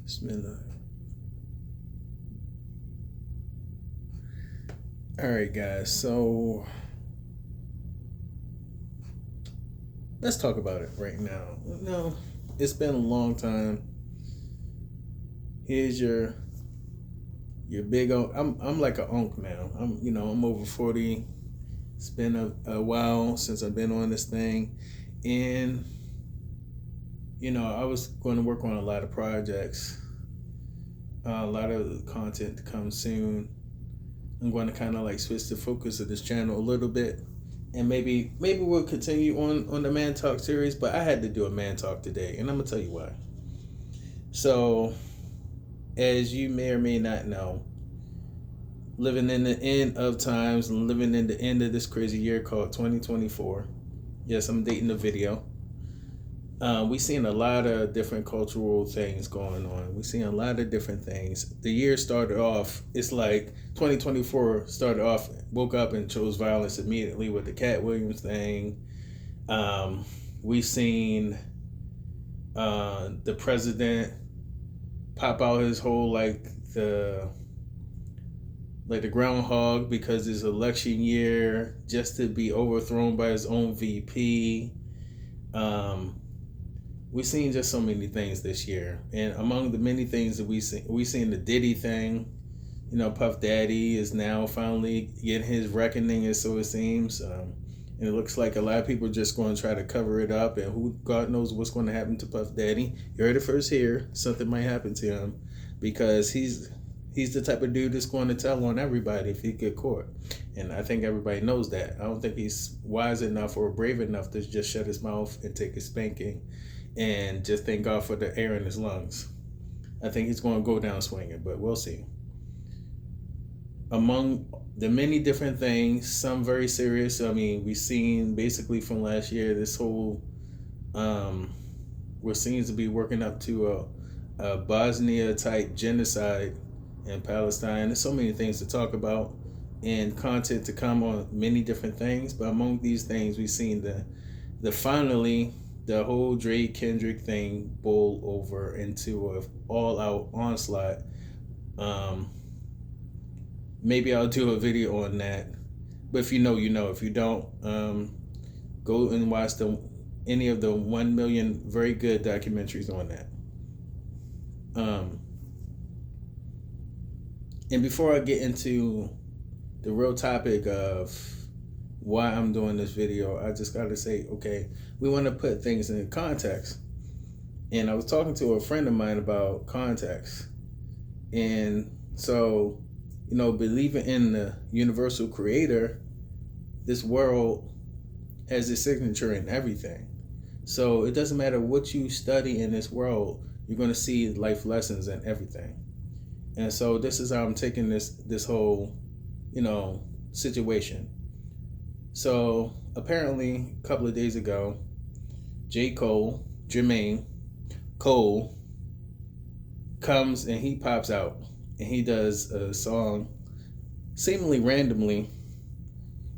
Bismillah. All right, guys. So let's talk about it right now. No, it's been a long time. Here's your big old. I'm like a unk now. I'm over 40. It's been a while since I've been on this thing, and I was going to work on a lot of projects, a lot of content to come soon. I'm going to kind of like switch the focus of this channel a little bit, and maybe we'll continue on the Man Talk series. But I had to do a Man Talk today, and I'm gonna tell you why. So, as you may or may not know, living in the end of times and living in the end of this crazy year called 2024. Yes, I'm dating the video. We've seen a lot of different cultural things going on. We've seen a lot of different things. The year started off, it's like 2024 started off, woke up and chose violence immediately with the Cat Williams thing. We've seen the president pop out his whole the groundhog because it's election year just to be overthrown by his own VP. We've seen just so many things this year, and among the many things that we seen the Diddy thing. Puff Daddy is now finally getting his reckoning, as so it seems. And it looks like a lot of people are just going to try to cover it up, and who God knows what's going to happen to Puff Daddy. You heard it first here. Something might happen to him because he's the type of dude that's going to tell on everybody if he get caught. And I think everybody knows that. I don't think he's wise enough or brave enough to just shut his mouth and take a spanking and just thank God for the air in his lungs. I think he's going to go down swinging, but we'll see. Among the many different things, some very serious. I mean, we've seen basically from last year this whole, what seems to be working up to a Bosnia type genocide in Palestine. There's so many things to talk about and content to come on many different things. But among these things, we've seen the finally the whole Draje Kendrick thing boil over into an all-out onslaught. Maybe I'll do a video on that. But if you know, you know. If you don't, go and watch any of the 1 million very good documentaries on that. And before I get into the real topic of why I'm doing this video, I just got to say, okay, we want to put things in context. And I was talking to a friend of mine about context. And so, believing in the universal creator, this world has a signature in everything. So it doesn't matter what you study in this world, you're going to see life lessons in everything. And so this is how I'm taking this whole, situation. So apparently a couple of days ago, Jermaine Cole comes and he pops out and he does a song seemingly randomly.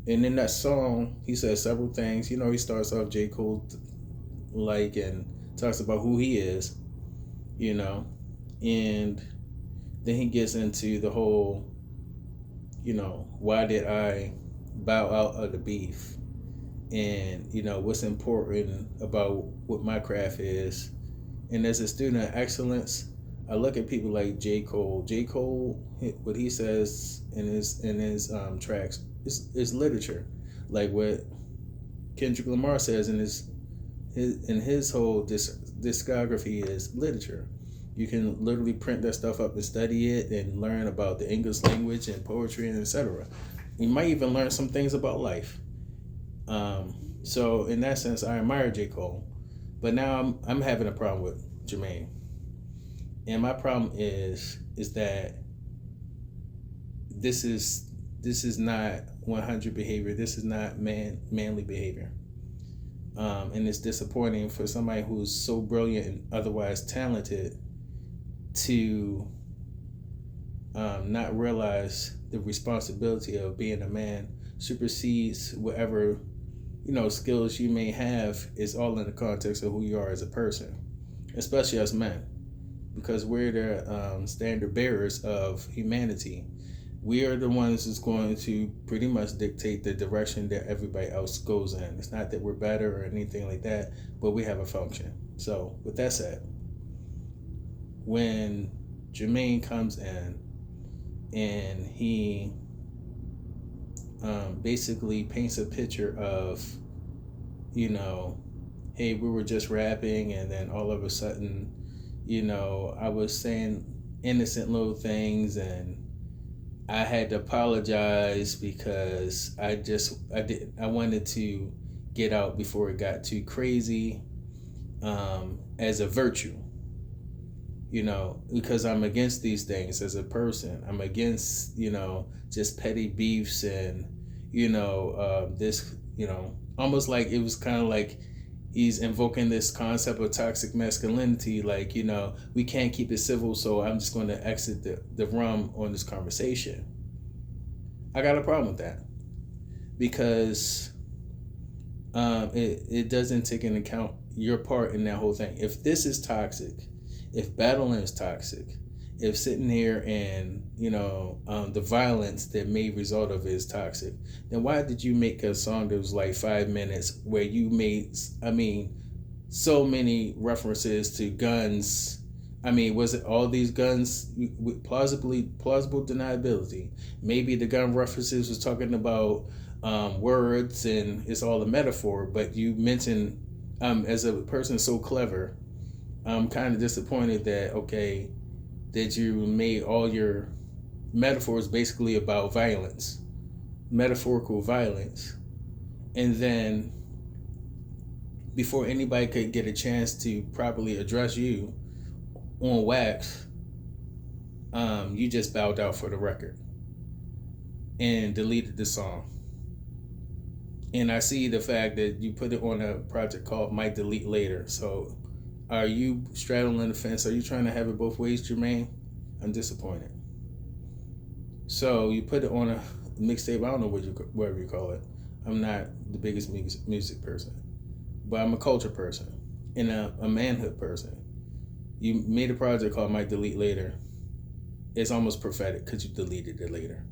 And in that song, he says several things. He starts off J. Cole and talks about who he is, and then he gets into the whole, why did I bow out of the beef? And, what's important about what my craft is. And as a student of excellence, I look at people like J. Cole. J. Cole, what he says in his tracks is literature. Like what Kendrick Lamar says in his whole discography is literature. You can literally print that stuff up and study it and learn about the English language and poetry and etc. You might even learn some things about life. So in that sense, I admire J. Cole. But now I'm having a problem with Jermaine. And my problem is that this is not 100 behavior. This is not manly behavior. And it's disappointing for somebody who's so brilliant and otherwise talented to not realize the responsibility of being a man supersedes whatever skills you may have is all in the context of who you are as a person, especially as men, because we're the standard bearers of humanity. We are the ones that's going to pretty much dictate the direction that everybody else goes in. It's not that we're better or anything like that, but we have a function. So with that said, when Jermaine comes in and he basically paints a picture of, hey, we were just rapping, and then all of a sudden, I was saying innocent little things, and I had to apologize because I wanted to get out before it got too crazy, as a virtue, because I'm against these things as a person. I'm against, just petty beefs and, this, almost like it was kind of like he's invoking this concept of toxic masculinity. Like, we can't keep it civil, so I'm just going to exit the room on this conversation. I got a problem with that because it doesn't take into account your part in that whole thing. If this is toxic, if battling is toxic, if sitting here and the violence that may result of it is toxic, then why did you make a song that was like 5 minutes where you made so many references to guns? Was it all these guns with plausible deniability? Maybe the gun references was talking about words and it's all a metaphor, but you mentioned, as a person so clever, I'm kind of disappointed that you made all your metaphors basically about violence, metaphorical violence. And then before anybody could get a chance to properly address you on wax, you just bowed out for the record and deleted the song. And I see the fact that you put it on a project called Might Delete Later. So are you straddling the fence? Are you trying to have it both ways, Jermaine? I'm disappointed. So you put it on a mixtape. I don't know whatever you call it. I'm not the biggest music person, but I'm a culture person and a manhood person. You made a project called Might Delete Later. It's almost prophetic because you deleted it later.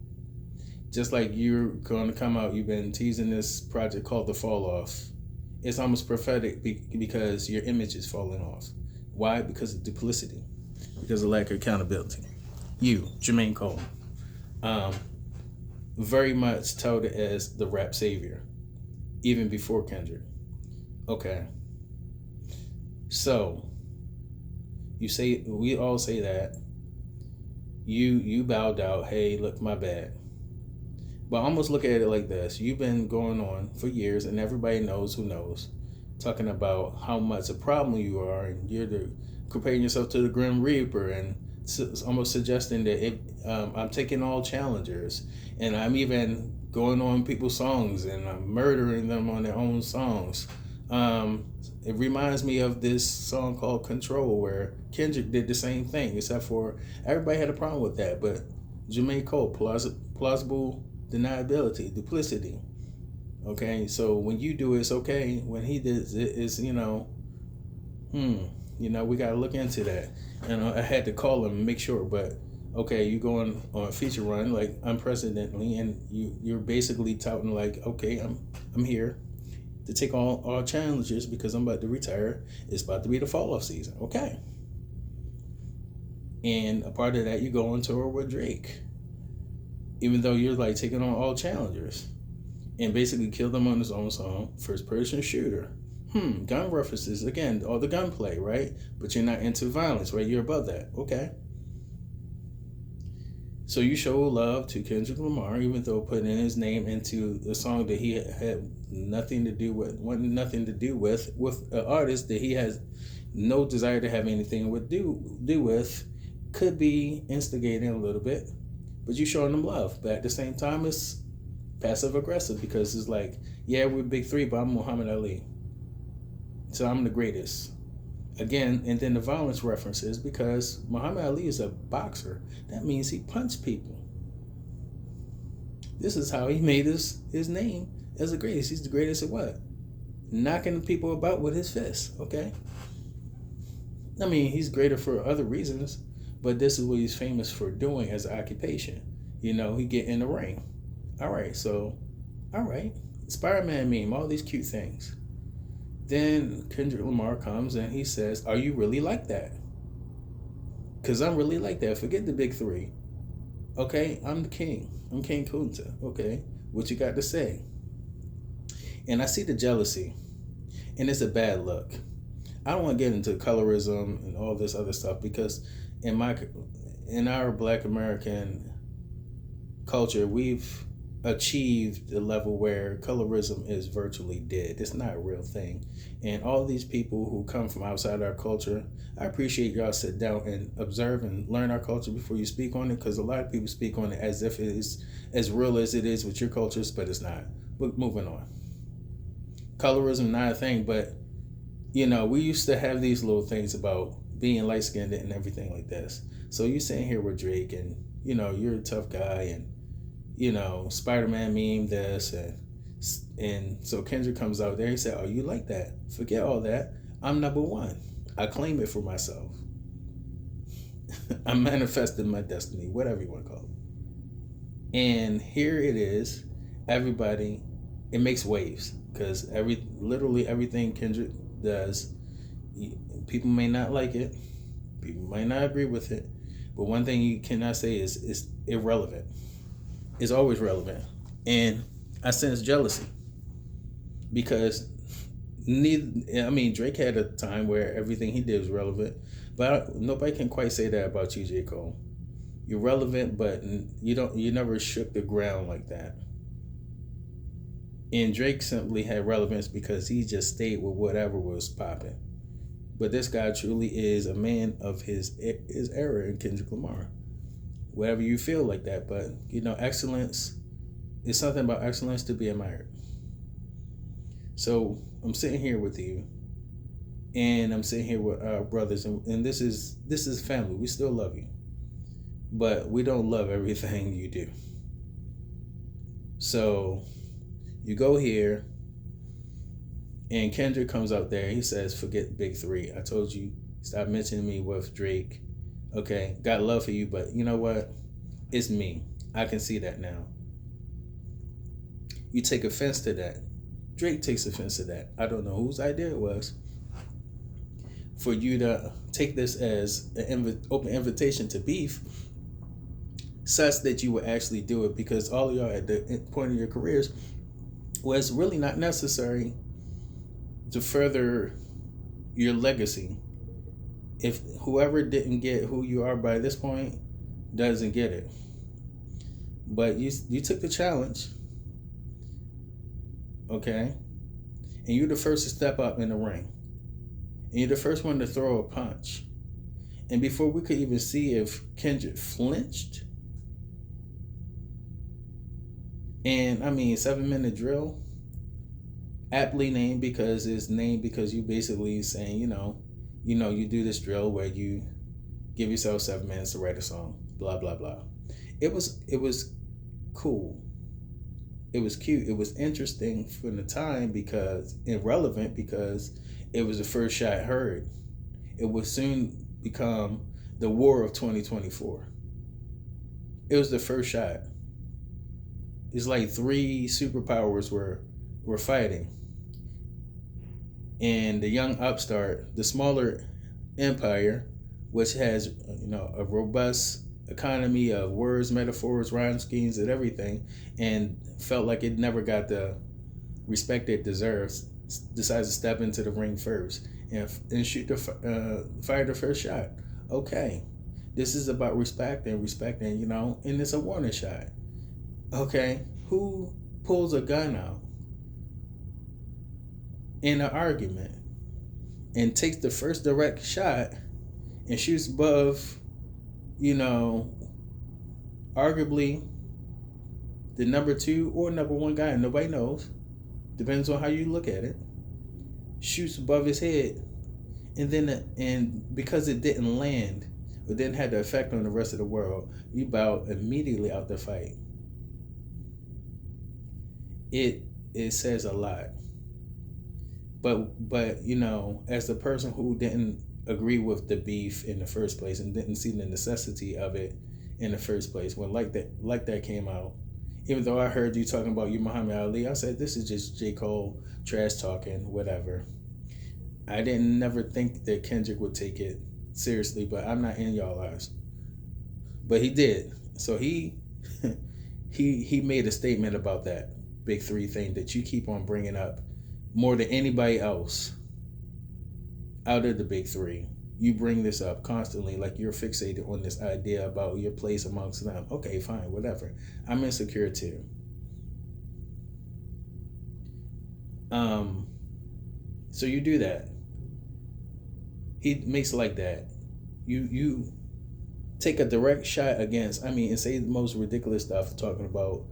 Just like you're going to come out, you've been teasing this project called The Fall Off. It's almost prophetic because your image is falling off. Why? Because of duplicity. Because of lack of accountability. You, Jermaine Cole, very much touted as the rap savior, even before Kendrick. Okay. So, we all say that. You bowed out, hey, look, my bad. But almost look at it like this. You've been going on for years, and everybody knows who knows, talking about how much a problem you are, and you're comparing yourself to the Grim Reaper, and almost suggesting that I'm taking all challengers, and I'm even going on people's songs, and I'm murdering them on their own songs. It reminds me of this song called Control, where Kendrick did the same thing, except for everybody had a problem with that. But Jermaine Cole, plausible deniability, duplicity. Okay, so when you do it, it's okay. When he does it, it's, we got to look into that. And I had to call him and make sure, but okay, you going on a feature run like unprecedentedly, and you're basically touting like, okay, I'm here to take all challenges because I'm about to retire. It's about to be the fall off season. Okay. And a part of that, you go on tour with Drake, even though you're like taking on all challengers, and basically killed them on his own song, first person shooter. Gun references, again, all the gunplay, right? But you're not into violence, right? You're above that. Okay. So you show love to Kendrick Lamar, even though putting his name into a song that he had nothing to do with an artist that he has no desire to have anything to do with, could be instigating a little bit. But you showing them love. But at the same time, it's passive aggressive because it's like, yeah, we're big three, but I'm Muhammad Ali. So I'm the greatest. Again, and then the violence references, because Muhammad Ali is a boxer. That means he punched people. This is how he made his name as the greatest. He's the greatest at what? knocking people about with his fists. Okay, I mean he's greater for other reasons, but this is what he's famous for doing as an occupation. He get in the ring. All right, so, all right, Spider-Man meme, all these cute things. Then Kendrick Lamar comes and he says, "Are you really like that?" Because I'm really like that. Forget the big three. Okay, I'm the king. I'm King Kunta. Okay, what you got to say? And I see the jealousy, and it's a bad look. I don't want to get into colorism and all this other stuff because in our Black American culture, we've achieved the level where colorism is virtually dead. It's not a real thing. And all these people who come from outside our culture, I appreciate y'all sit down and observe and learn our culture before you speak on it, because a lot of people speak on it as if it is as real as it is with your cultures, but it's not. But moving on. Colorism not a thing, but we used to have these little things about being light skinned and everything like this. So you sitting here with Drake and you're a tough guy and Spider-Man meme this and so Kendrick comes out there. He said, "Oh, you like that? Forget all that. I'm number one. I claim it for myself. I'm manifesting my destiny, whatever you want to call it." And here it is. Everybody, it makes waves because literally everything Kendrick does, people may not like it, people might not agree with it, but one thing you cannot say is it's irrelevant. Is always relevant. And I sense jealousy because Drake had a time where everything he did was relevant, but nobody can quite say that about you, J. Cole. You're relevant, but you never shook the ground like that. And Drake simply had relevance because he just stayed with whatever was popping. But this guy truly is a man of his era in Kendrick Lamar. Whatever you feel like that, but excellence is something about excellence to be admired. So I'm sitting here with you, and I'm sitting here with our brothers, and this is family. We still love you, but we don't love everything you do. So you go here, and Kendrick comes out there. He says, "Forget big three. I told you, stop mentioning me with Drake. Okay, got love for you, but you know what? It's me. I can see that now." You take offense to that. Drake takes offense to that. I don't know whose idea it was for you to take this as an open invitation to beef, such that you would actually do it, because all of y'all at the point of your careers was really not necessary to further your legacy. If whoever didn't get who you are by this point doesn't get it. But you took the challenge, okay? And you're the first to step up in the ring. And you're the first one to throw a punch. And before we could even see if Kendrick flinched, and 7-minute drill, aptly named because it's named because you basically saying, you do this drill where you give yourself 7 minutes to write a song, blah, blah, blah. It was cool. It was cute. It was interesting for the time because irrelevant because it was the first shot heard. It would soon become the war of 2024. It was the first shot. It's like 3 superpowers were fighting. And the young upstart, the smaller empire, which has a robust economy of words, metaphors, rhyme schemes, and everything, and felt like it never got the respect it deserves, decides to step into the ring first and fire the first shot. Okay, this is about respecting, and it's a warning shot. Okay, who pulls a gun out in an argument and takes the first direct shot and shoots above, arguably the number 2 or number 1 guy, and nobody knows, depends on how you look at it, shoots above his head, and because it didn't land, it didn't have the effect on the rest of the world, you bow immediately out the fight. It says a lot. but as the person who didn't agree with the beef in the first place and didn't see the necessity of it in the first place, when like that came out, even though I heard you talking about you Muhammad Ali, I said this is just J. Cole trash talking, whatever. I didn't never think that Kendrick would take it seriously, but I'm not in y'all lives. But he did. So he he made a statement about that big three thing that you keep on bringing up more than anybody else out of the big three. You bring this up constantly, like you're fixated on this idea about your place amongst them. Okay, fine, whatever. I'm insecure too. So you do that. He makes it like that. You take a direct shot against. I mean, and say the most ridiculous stuff, talking about.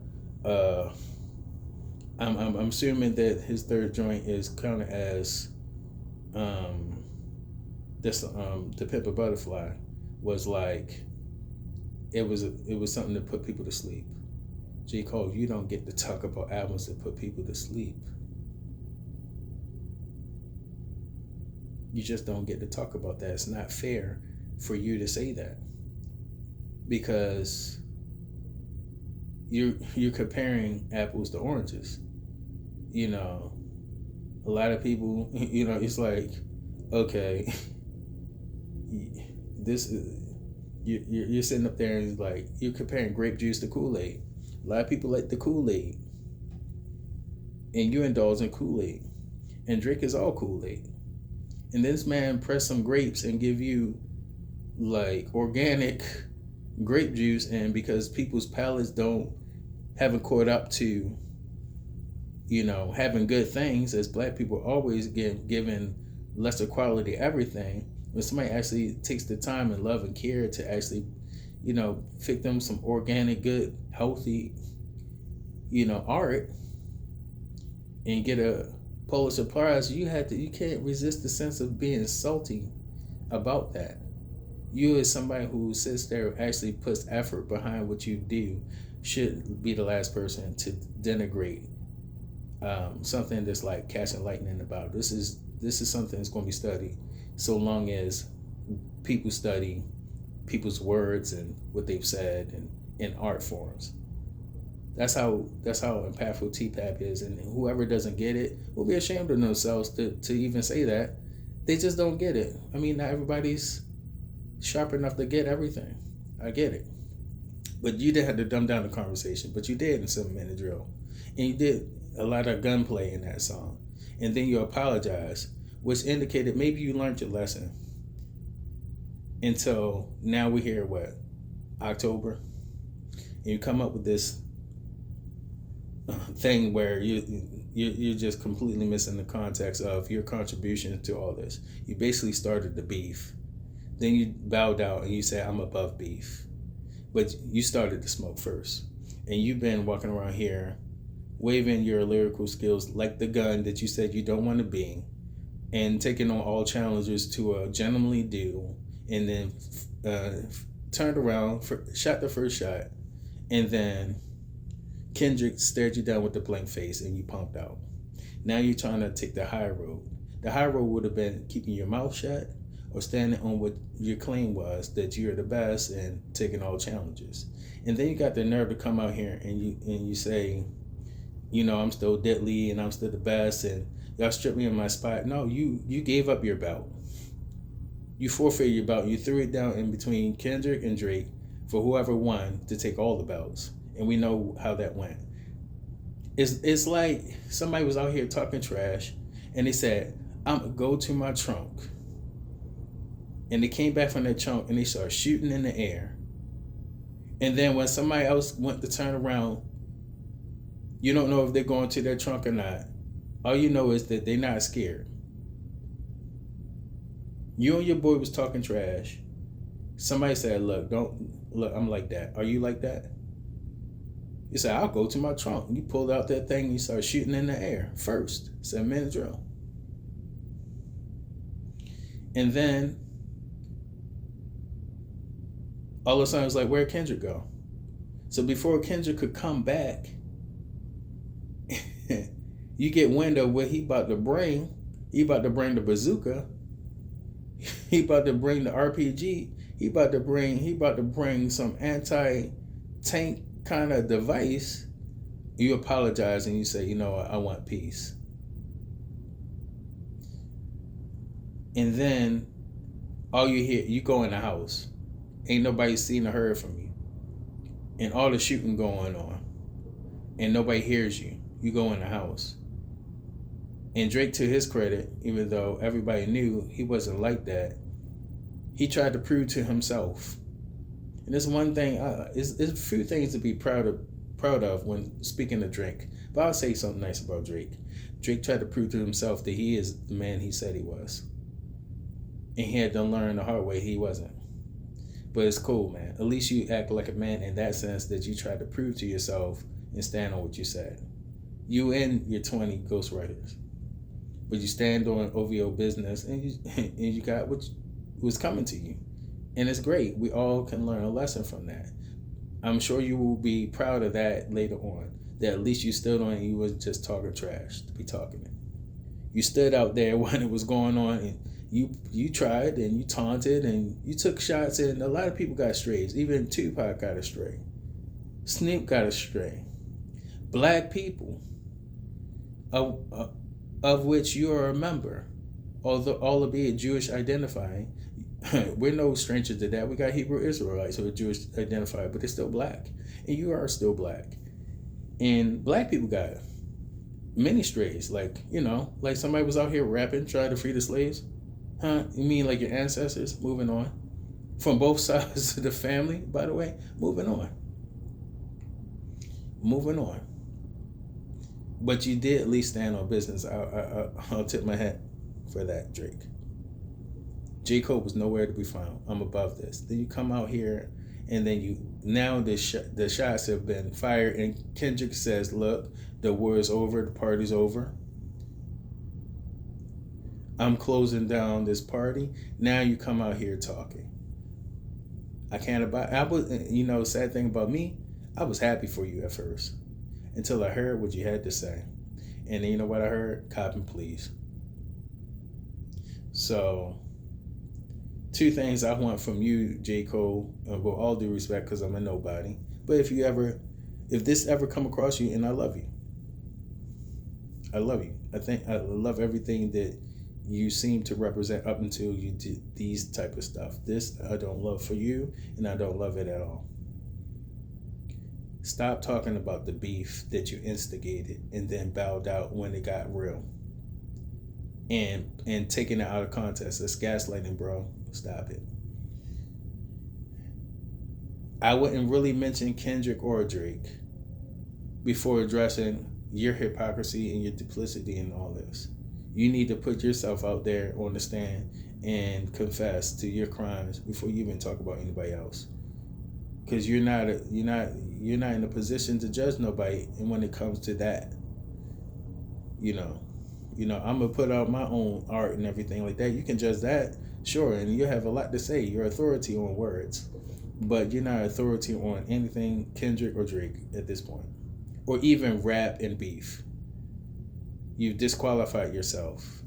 I'm assuming that his third joint is counted as, this to Pimp a Butterfly, was like, it was something to put people to sleep. J. Cole, you don't get to talk about albums that put people to sleep. You just don't get to talk about that. It's not fair for you to say that, because you're comparing apples to oranges. A lot of people, it's like, okay, this is, you're sitting up there and like you're comparing grape juice to Kool-Aid. A lot of people like the Kool-Aid, and you indulge in Kool-Aid, and Drake is all Kool-Aid. And this man press some grapes and give you like organic grape juice, and because people's palates haven't caught up to having good things, as black people always get given lesser quality everything, when somebody actually takes the time and love and care to actually pick them some organic, good, healthy art and get a Pulitzer Prize, you can't resist the sense of being salty about that. You, as somebody who sits there and actually puts effort behind what you do, should be the last person to denigrate something that's like catching lightning about. This is something that's going to be studied, so long as people study people's words and what they've said and in art forms. That's how impactful TPAP is, and whoever doesn't get it will be ashamed of themselves to even say that. They just don't get it. I mean, not everybody's sharp enough to get everything. I get it. But you didn't have to dumb down the conversation, but you did in 7 Minute Drill. And you did a lot of gunplay in that song. And then you apologized, which indicated maybe you learned your lesson. Until now we're here, October? And you come up with this thing where you're just completely missing the context of your contribution to all this. You basically started the beef. Then you bowed out and you said, I'm above beef. But you started the smoke first. And you've been walking around here waving your lyrical skills like the gun that you said you don't want to be, and taking on all challengers to a gentlemanly duel, and then turned around, shot the first shot, and then Kendrick stared you down with a blank face and you pumped out. Now you're trying to take the high road. The high road would have been keeping your mouth shut or standing on what your claim was, that you're the best and taking all challenges. And then you got the nerve to come out here and you say, I'm still deadly and I'm still the best and y'all stripped me of my spot. No, you gave up your belt. You forfeited your belt. You threw it down in between Kendrick and Drake for whoever won to take all the belts. And we know how that went. It's like somebody was out here talking trash and they said, I'm going to go to my trunk. And they came back from their trunk and they started shooting in the air. And then when somebody else went to turn around, you don't know if they're going to their trunk or not. All you know is that they're not scared. You and your boy was talking trash. Somebody said, look, I'm like that. Are you like that? You said, I'll go to my trunk. You pulled out that thing and you started shooting in the air first. 7 Minute Drill. And then all of a sudden it was like, where'd Kendrick go? So before Kendrick could come back, you get wind of what he about to bring, He about to bring the bazooka. He about to bring the RPG. He about to bring some anti-tank kind of device. You apologize and you say, you know what, I want peace. And then all you hear, you go in the house. Ain't nobody seen or heard from you. And all the shooting going on. And nobody hears you. You go in the house. And Drake, to his credit, even though everybody knew he wasn't like that, he tried to prove to himself. And there's one thing, it's a few things to be proud of when speaking of Drake. But I'll say something nice about Drake. Drake tried to prove to himself that he is the man he said he was. And he had to learn the hard way he wasn't. But it's cool, man. At least you act like a man in that sense that you tried to prove to yourself and stand on what you said. You and your 20 ghostwriters. But you stand on OVO business and you got what was coming to you. And it's great. We all can learn a lesson from that. I'm sure you will be proud of that later on. That at least you stood on it. You was just talking trash to be talking it. You stood out there when it was going on and you tried and you taunted and you took shots and a lot of people got strays. Even Tupac got a stray. Snoop got a stray. Black people, of which you are a member, although albeit Jewish identifying, we're no stranger to that. We got Hebrew Israelites who are Jewish identified, but they're still black. And you are still black. And black people got many strays. Like somebody was out here rapping, trying to free the slaves. Huh? You mean like your ancestors? Moving on. From both sides of the family, by the way. Moving on. But you did at least stand on business. I'll tip my hat for that, Drake. J. Cole was nowhere to be found. I'm above this. Then you come out here, and then now the shots have been fired, and Kendrick says, "Look, the war is over. The party's over. I'm closing down this party." Now you come out here talking. I can't abide. I was, sad thing about me, I was happy for you at first. Until I heard what you had to say. And then you know what I heard? Cop and please. So, two things I want from you, J. Cole, with all due respect, because I'm a nobody. But if this ever come across you, and I love you. I love you. I love everything that you seem to represent up until you did these type of stuff. This I don't love for you, and I don't love it at all. Stop talking about the beef that you instigated and then bowed out when it got real. And taking it out of context. That's gaslighting, bro. Stop it. I wouldn't really mention Kendrick or Drake before addressing your hypocrisy and your duplicity and all this. You need to put yourself out there on the stand and confess to your crimes before you even talk about anybody else. Because you're not in a position to judge nobody, and when it comes to that, I'm gonna put out my own art and everything like that. You can judge that, sure, and you have a lot to say. You're authority on words, but you're not authority on anything Kendrick or Drake at this point, or even rap and beef. You've disqualified yourself.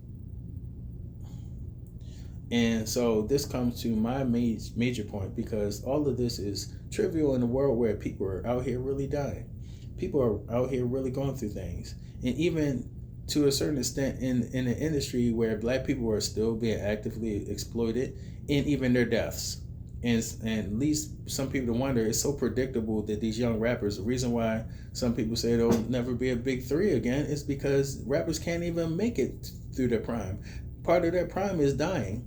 And so this comes to my major point, because all of this is trivial in a world where people are out here really dying. People are out here really going through things. And even to a certain extent in an industry where black people are still being actively exploited in even their deaths. And at least some people wonder, it's so predictable that these young rappers, the reason why some people say they'll never be a big three again is because rappers can't even make it through their prime. Part of their prime is dying.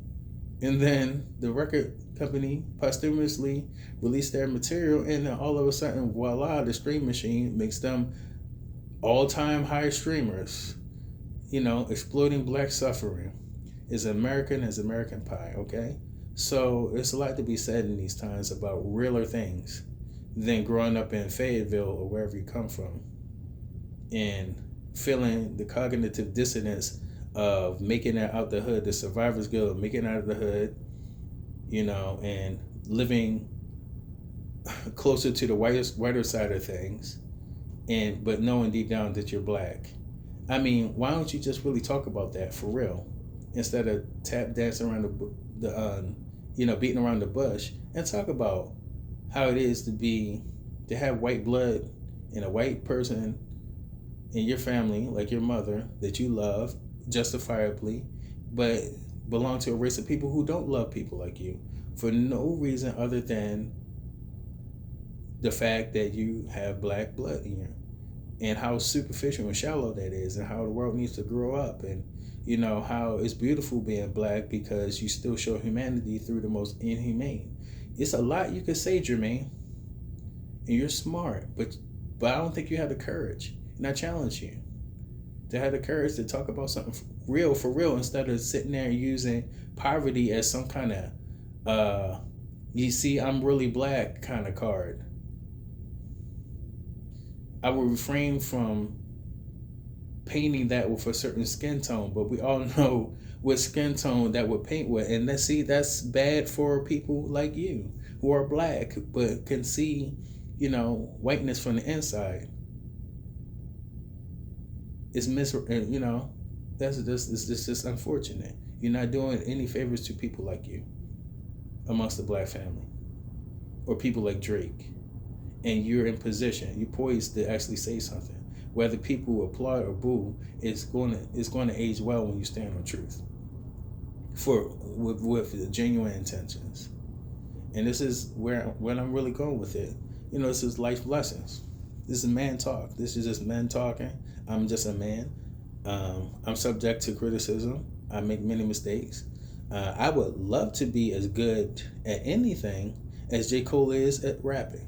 And then the record company posthumously released their material, and then all of a sudden, voila, the stream machine makes them all-time high streamers. Exploiting black suffering is American as American pie, okay? So it's a lot to be said in these times about realer things than growing up in Fayetteville or wherever you come from and feeling the cognitive dissonance of making it out the hood, the survivor's guilt of making it out of the hood, and living closer to the whiter side of things, but knowing deep down that you're black. I mean, why don't you just really talk about that for real, instead of tap dancing around beating around the bush, and talk about how it is to have white blood and a white person in your family, like your mother, that you love justifiably, but belong to a race of people who don't love people like you for no reason other than the fact that you have black blood in you, and how superficial and shallow that is, and how the world needs to grow up, and how it's beautiful being black because you still show humanity through the most inhumane. It's a lot you could say, Jermaine, and you're smart, but I don't think you have the courage. And I challenge you to have the courage to talk about something real for real, instead of sitting there using poverty as some kind of you see I'm really black kind of card. I will refrain from painting that with a certain skin tone, but we all know what skin tone that would paint with. And that's bad for people like you who are black but can see, whiteness from the inside. It's that's just unfortunate. You're not doing any favors to people like you amongst the black family, or people like Drake. And you're in position, you're poised to actually say something. Whether people applaud or boo, it's going to age well when you stand on truth, with genuine intentions. And this is where I'm really going with it. This is life lessons. This is man talk. This is just men talking. I'm just a man. I'm subject to criticism. I make many mistakes. I would love to be as good at anything as J. Cole is at rapping.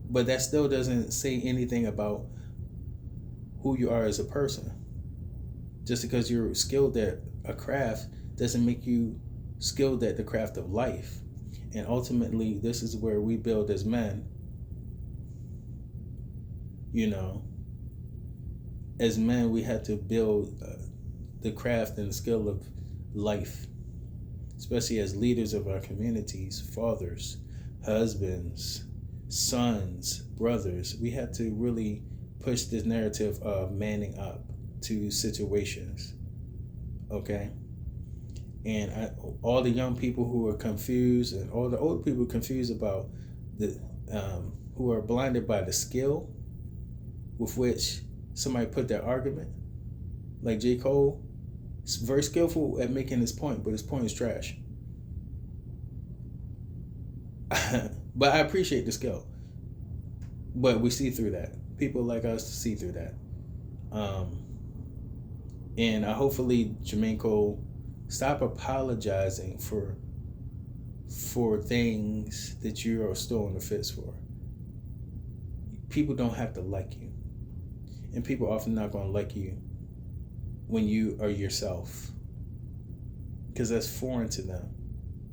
But that still doesn't say anything about who you are as a person. Just because you're skilled at a craft doesn't make you skilled at the craft of life. And ultimately, this is where we build as men. As men, we have to build the craft and skill of life, especially as leaders of our communities, fathers, husbands, sons, brothers. We have to really push this narrative of manning up to situations. Okay? And all the young people who are confused, and all the old people confused about who are blinded by the skill with which somebody put their argument. Like J. Cole, is very skillful at making his point, but his point is trash. But I appreciate the skill. But we see through that. People like us see through that. And hopefully Jermaine Cole stop apologizing for things that you are still on the fence for. People don't have to like you. And people are often not going to like you when you are yourself, because that's foreign to them.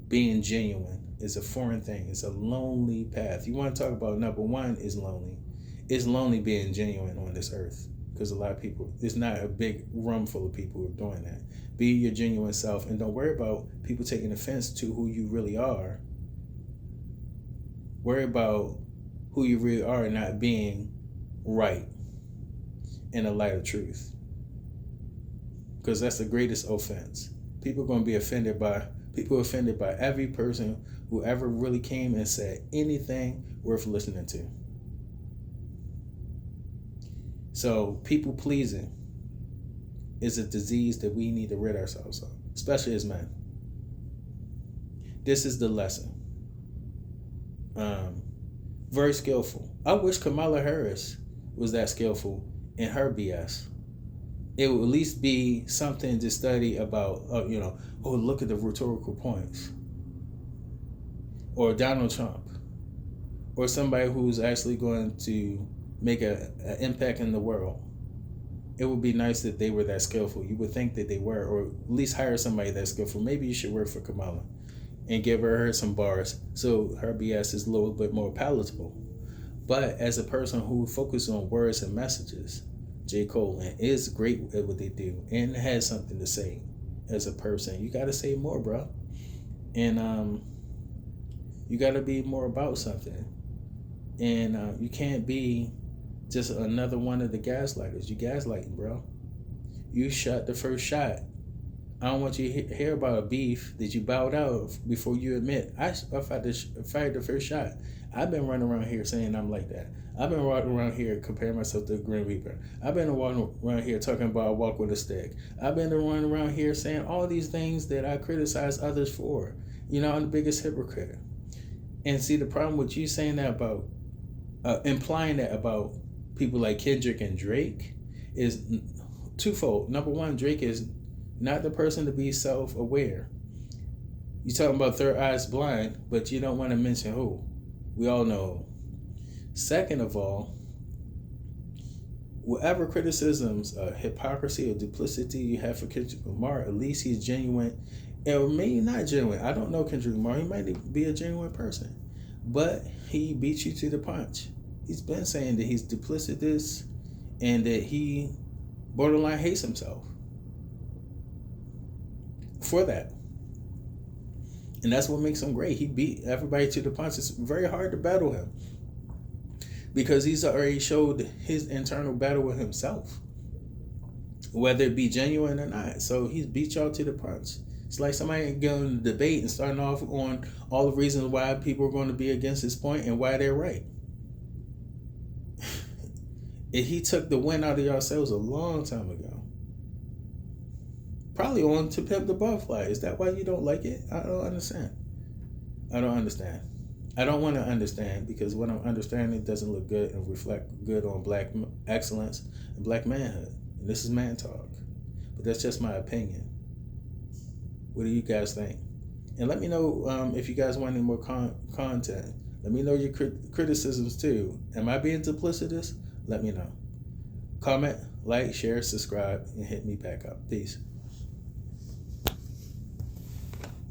Being genuine is a foreign thing. It's a lonely path. You want to talk about number one is lonely. It's lonely being genuine on this earth, because a lot of people, it's not a big room full of people who are doing that. Be your genuine self, and don't worry about people taking offense to who you really are. Worry about who you really are and not being right in the light of truth, because that's the greatest offense. People are going to be offended by every person who ever really came and said anything worth listening to. So people pleasing is a disease that we need to rid ourselves of, especially as men. This is the lesson. Very skillful. I wish Kamala Harris was that skillful in her BS. It would at least be something to study about, look at the rhetorical points. Or Donald Trump. Or somebody who's actually going to make an impact in the world. It would be nice if they were that skillful. You would think that they were, or at least hire somebody that's skillful. Maybe you should work for Kamala and give her some bars so her BS is a little bit more palatable. But as a person who focuses on words and messages, J. Cole is great at what they do and has something to say as a person. You got to say more, bro. And you got to be more about something. And you can't be Just another one of the gaslighters. You gaslighting, bro. You shot the first shot. I don't want you to hear about a beef that you bowed out of before you admit. I fired the first shot. I've been running around here saying I'm like that. I've been walking around here comparing myself to the Grim Reaper. I've been walking around here talking about I walk with a stick. I've been running around here saying all these things that I criticize others for. You know, I'm the biggest hypocrite. And see, the problem with you saying that about, implying that about people like Kendrick and Drake is twofold. Number one, Drake is not the person to be self-aware. You talking about third eyes blind, but you don't want to mention who. We all know. Second of all, whatever criticisms, hypocrisy or duplicity you have for Kendrick Lamar, at least he's genuine, or maybe not genuine. I don't know Kendrick Lamar. He might be a genuine person, but he beat you to the punch. He's been saying that he's duplicitous and that he borderline hates himself for that. And that's what makes him great. He beat everybody to the punch. It's very hard to battle him because he's already showed his internal battle with himself, whether it be genuine or not. So he's beat y'all to the punch. It's like somebody going to debate and starting off on all the reasons why people are going to be against his point and why they're right. And he took the win out of y'all sales a long time ago. Probably on To Pimp the Butterfly. Is that why you don't like it? I don't understand. I don't understand. I don't want to understand because what I'm understanding doesn't look good and reflect good on black excellence and black manhood. And this is man talk. But that's just my opinion. What do you guys think? And let me know if you guys want any more content. Let me know your criticisms too. Am I being duplicitous? Let me know. Comment, like, share, subscribe, and hit me back up. Peace.